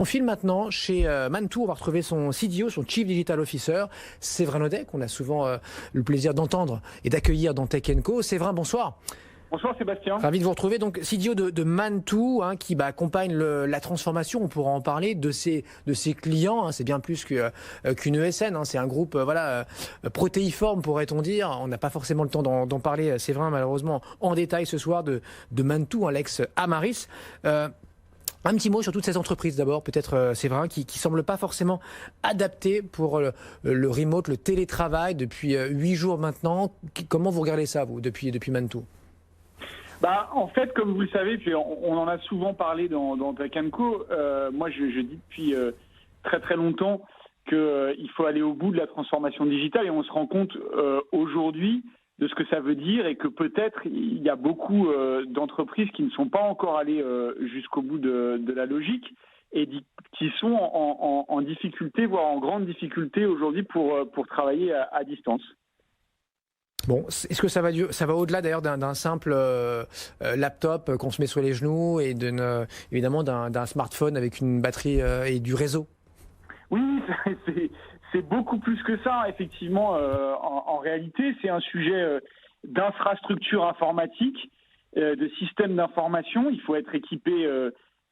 On file maintenant chez Mantoux, on va retrouver son CDO, son Chief Digital Officer, Séverin Naudet, qu'on a souvent le plaisir d'entendre et d'accueillir dans Tech & Co. Séverin, bonsoir. Bonsoir Sébastien. Ravi de vous retrouver. Donc CDO de Mantoux, qui accompagne la transformation, on pourra en parler, de ses clients. C'est bien plus qu'une ESN. C'est un groupe protéiforme, pourrait-on dire. On n'a pas forcément le temps d'en parler, Séverin, malheureusement, en détail ce soir de Mantoux, l'ex-Amaris. Un petit mot sur toutes ces entreprises d'abord, peut-être Séverin, qui semblent pas forcément adaptées pour le remote, le télétravail depuis 8 jours maintenant. Comment vous regardez ça, vous, depuis Mantoux ? En fait, comme vous le savez, puis on en a souvent parlé dans Tech & Co, moi je dis depuis très très longtemps qu'il faut aller au bout de la transformation digitale et on se rend compte aujourd'hui de ce que ça veut dire et que peut-être il y a beaucoup d'entreprises qui ne sont pas encore allées jusqu'au bout de la logique et qui sont en difficulté, voire en grande difficulté aujourd'hui pour travailler à distance. Bon, est-ce que ça va au-delà d'ailleurs d'un simple laptop qu'on se met sur les genoux et évidemment d'un smartphone avec une batterie et du réseau ? Oui, c'est beaucoup plus que ça, effectivement. En réalité, c'est un sujet d'infrastructure informatique, de système d'information. Il faut être équipé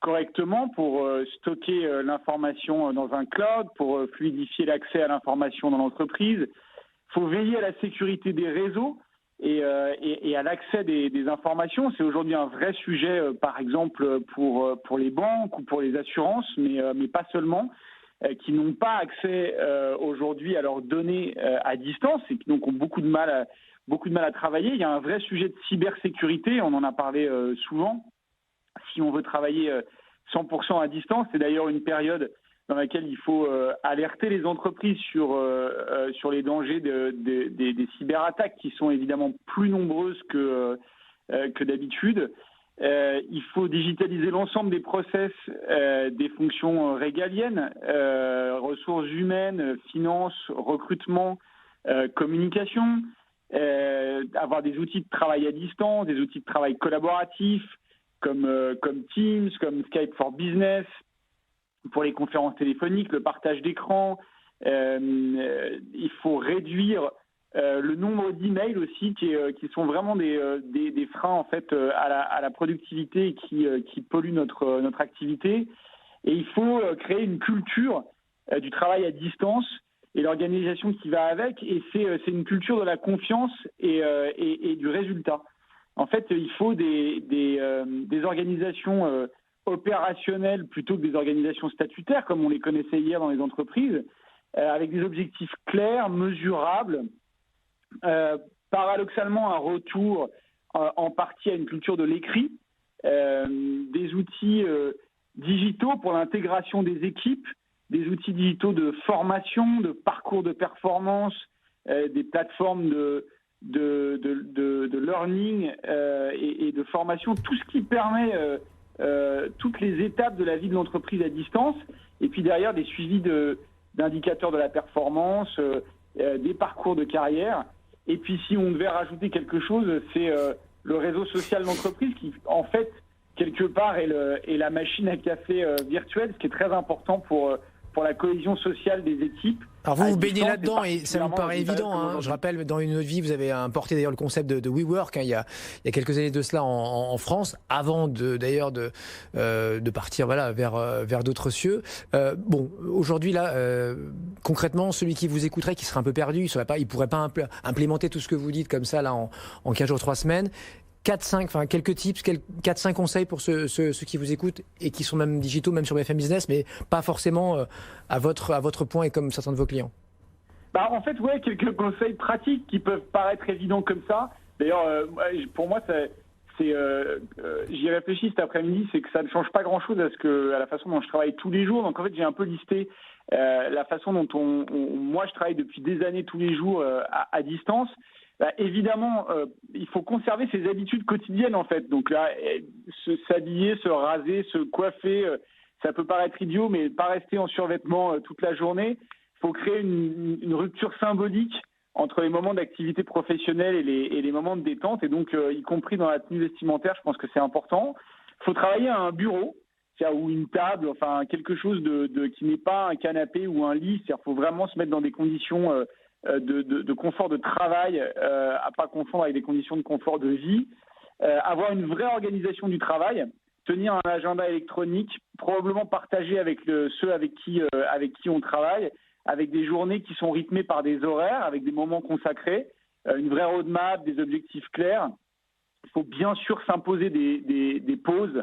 correctement pour stocker l'information dans un cloud, pour fluidifier l'accès à l'information dans l'entreprise. Il faut veiller à la sécurité des réseaux et à l'accès des informations. C'est aujourd'hui un vrai sujet, par exemple, pour les banques ou pour les assurances, mais pas seulement, qui n'ont pas accès aujourd'hui à leurs données à distance et qui donc ont beaucoup de mal à travailler. Il y a un vrai sujet de cybersécurité, on en a parlé souvent. Si on veut travailler 100% à distance, c'est d'ailleurs une période dans laquelle il faut alerter les entreprises sur les dangers des cyberattaques qui sont évidemment plus nombreuses que d'habitude. Il faut digitaliser l'ensemble des process des fonctions régaliennes, ressources humaines, finances, recrutement, communication, avoir des outils de travail à distance, des outils de travail collaboratifs comme Teams, comme Skype for Business, pour les conférences téléphoniques, le partage d'écran. Il faut réduire le nombre d'emails aussi qui sont vraiment des freins en fait à la productivité et qui polluent notre activité. Et il faut créer une culture du travail à distance et l'organisation qui va avec. Et c'est une culture de la confiance et du résultat. En fait, il faut des organisations opérationnelles plutôt que des organisations statutaires, comme on les connaissait hier dans les entreprises, avec des objectifs clairs, mesurables, paradoxalement un retour en partie à une culture de l'écrit, des outils digitaux pour l'intégration des équipes, des outils digitaux de formation, de parcours de performance, des plateformes de learning et de formation, tout ce qui permet toutes les étapes de la vie de l'entreprise à distance, et puis derrière des suivis d'indicateurs de la performance, des parcours de carrière. Et puis si on devait rajouter quelque chose, c'est le réseau social d'entreprise qui, en fait, quelque part, est la machine à café virtuelle, ce qui est très important pour la cohésion sociale des équipes. Alors vous baignez là-dedans et ça vous paraît évident. Je rappelle, dans une autre vie, vous avez importé d'ailleurs le concept de WeWork il y a quelques années de cela en France, avant d'ailleurs de partir vers d'autres cieux. Aujourd'hui là, concrètement, celui qui vous écouterait, qui serait un peu perdu, il pourrait pas implémenter tout ce que vous dites comme ça là en 15 jours, 3 semaines. 4-5, quelques tips, 4-5 conseils pour ceux qui vous écoutent et qui sont même digitaux, même sur BFM Business, mais pas forcément à votre point et comme certains de vos clients. En fait, ouais, quelques conseils pratiques qui peuvent paraître évidents comme ça. D'ailleurs, pour moi, j'y réfléchis cet après-midi, c'est que ça ne change pas grand-chose à la façon dont je travaille tous les jours. Donc en fait, j'ai un peu listé la façon dont moi je travaille depuis des années tous les jours à distance. Évidemment, il faut conserver ses habitudes quotidiennes en fait. Donc là, s'habiller, se raser, se coiffer, ça peut paraître idiot, mais pas rester en survêtement toute la journée. Il faut créer une rupture symbolique entre les moments d'activité professionnelle et les moments de détente, et donc y compris dans la tenue vestimentaire, je pense que c'est important. Il faut travailler à un bureau. ou une table, enfin quelque chose qui n'est pas un canapé ou un lit. C'est-à-dire qu'il faut vraiment se mettre dans des conditions de confort de travail, à pas confondre avec des conditions de confort de vie. Avoir une vraie organisation du travail, tenir un agenda électronique, probablement partagé avec ceux avec qui on travaille, avec des journées qui sont rythmées par des horaires, avec des moments consacrés, une vraie roadmap, des objectifs clairs. Il faut bien sûr s'imposer des pauses,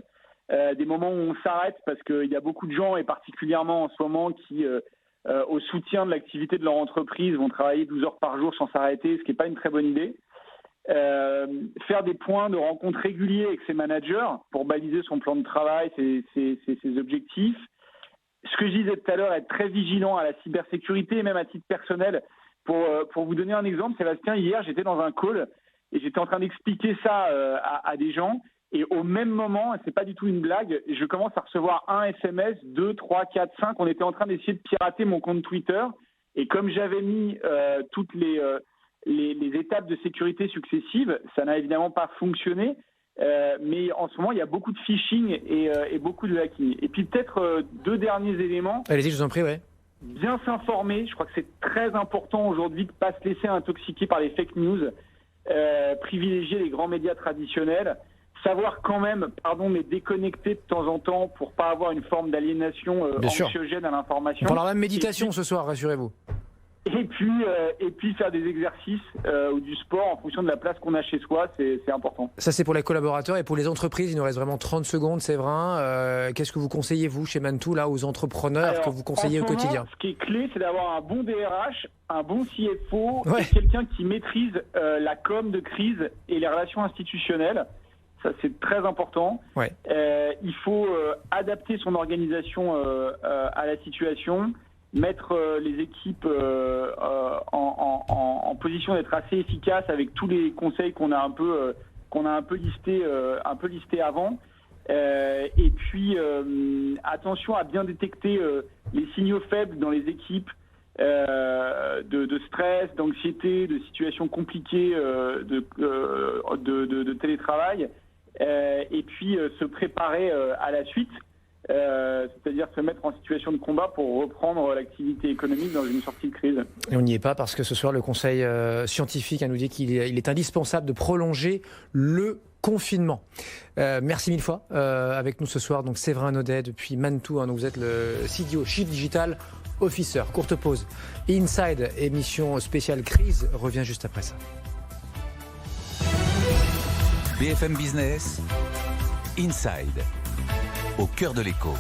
des moments où on s'arrête, parce qu'il y a beaucoup de gens, et particulièrement en ce moment, qui, au soutien de l'activité de leur entreprise, vont travailler 12 heures par jour sans s'arrêter, ce qui n'est pas une très bonne idée. Faire des points de rencontres réguliers avec ses managers pour baliser son plan de travail, ses objectifs. Ce que je disais tout à l'heure, être très vigilant à la cybersécurité, même à titre personnel. Pour vous donner un exemple, Sébastien, hier, j'étais dans un call et j'étais en train d'expliquer ça à des gens. Et au même moment, et c'est pas du tout une blague, je commence à recevoir un SMS, 2, 3, 4, 5. On était en train d'essayer de pirater mon compte Twitter. Et comme j'avais mis toutes les étapes de sécurité successives, ça n'a évidemment pas fonctionné. Mais en ce moment, il y a beaucoup de phishing et beaucoup de hacking. Et puis peut-être deux derniers éléments. Allez-y, je vous en prie, ouais. Bien s'informer. Je crois que c'est très important aujourd'hui de ne pas se laisser intoxiquer par les fake news. Privilégier les grands médias traditionnels. Savoir quand même, mais déconnecter de temps en temps pour pas avoir une forme d'aliénation anxiogène à l'information. On parlera même méditation ce soir, rassurez-vous. Et puis faire des exercices ou du sport en fonction de la place qu'on a chez soi, c'est important. Ça, c'est pour les collaborateurs et pour les entreprises. Il nous reste vraiment 30 secondes, Séverin. Qu'est-ce que vous conseillez, vous, chez Mantoux, là, aux entrepreneurs que vous conseillez au quotidien? Ce qui est clé, c'est d'avoir un bon DRH, un bon CFO, et quelqu'un qui maîtrise la com de crise et les relations institutionnelles. Ça, c'est très important. Ouais. Il faut adapter son organisation à la situation, mettre les équipes en position d'être assez efficaces avec tous les conseils qu'on a un peu listés avant. Et puis attention à bien détecter les signaux faibles dans les équipes de stress, d'anxiété, de situations compliquées de télétravail. Et puis se préparer à la suite, c'est-à-dire se mettre en situation de combat pour reprendre l'activité économique dans une sortie de crise. Et on n'y est pas parce que ce soir le Conseil scientifique nous dit qu'il est indispensable de prolonger le confinement. Merci mille fois avec nous ce soir. Donc Séverin Naudet depuis Mantoux, donc vous êtes le CDO, Chief Digital Officer. Courte pause. Inside, émission spéciale crise, revient juste après ça. BFM Business, Inside, au cœur de l'écho.